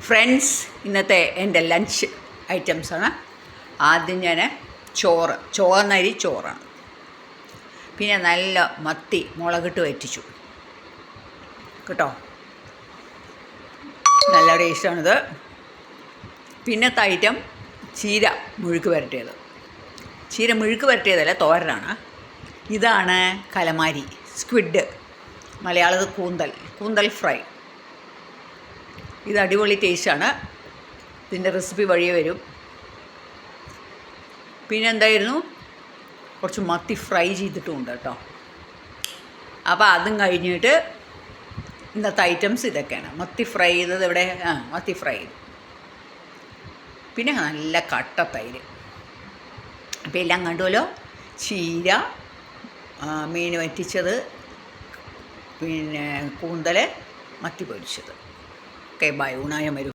Friends, ഇന്നത്തെ എൻ്റെ lunch ഐറ്റംസാണ്. ആദ്യം ഞാൻ ചുവന്നരി ചോറാണ്. പിന്നെ നല്ല മത്തി മുളകിട്ട് വറ്റിച്ചു കേട്ടോ, നല്ല ടേസ്റ്റാണിത്. പിന്നത്തെ ഐറ്റം ചീര മുഴുക്ക് വരട്ടിയത്. ചീര മുഴുക്ക് വരട്ടിയതല്ല, തോരനാണ്. ഇതാണ് കലമാരി, സ്ക്വിഡ്, മലയാളത്തിൽ കൂന്തൽ ഫ്രൈ. ഇത് അടിപൊളി ടേസ്റ്റാണ്. ഇതിൻ്റെ റെസിപ്പി വഴിയേ വരും. പിന്നെ എന്തായിരുന്നു, കുറച്ച് മത്തി ഫ്രൈ ചെയ്തിട്ടുമുണ്ട് കേട്ടോ. അപ്പോൾ അതും കഴിഞ്ഞിട്ട് ഇന്നത്തെ ഐറ്റംസ് ഇതൊക്കെയാണ്. മത്തി ഫ്രൈ ചെയ്തത് ഇവിടെ, മത്തി ഫ്രൈ ചെയ്തു. പിന്നെ നല്ല കട്ട തൈര്. അപ്പോൾ എല്ലാം കണ്ടുമല്ലോ. ചീര, മീൻ വറ്റിച്ചത്, പിന്നെ കൂന്തൽ, മത്തി പൊരിച്ചത്. Okay, by. ഊണായ വരും.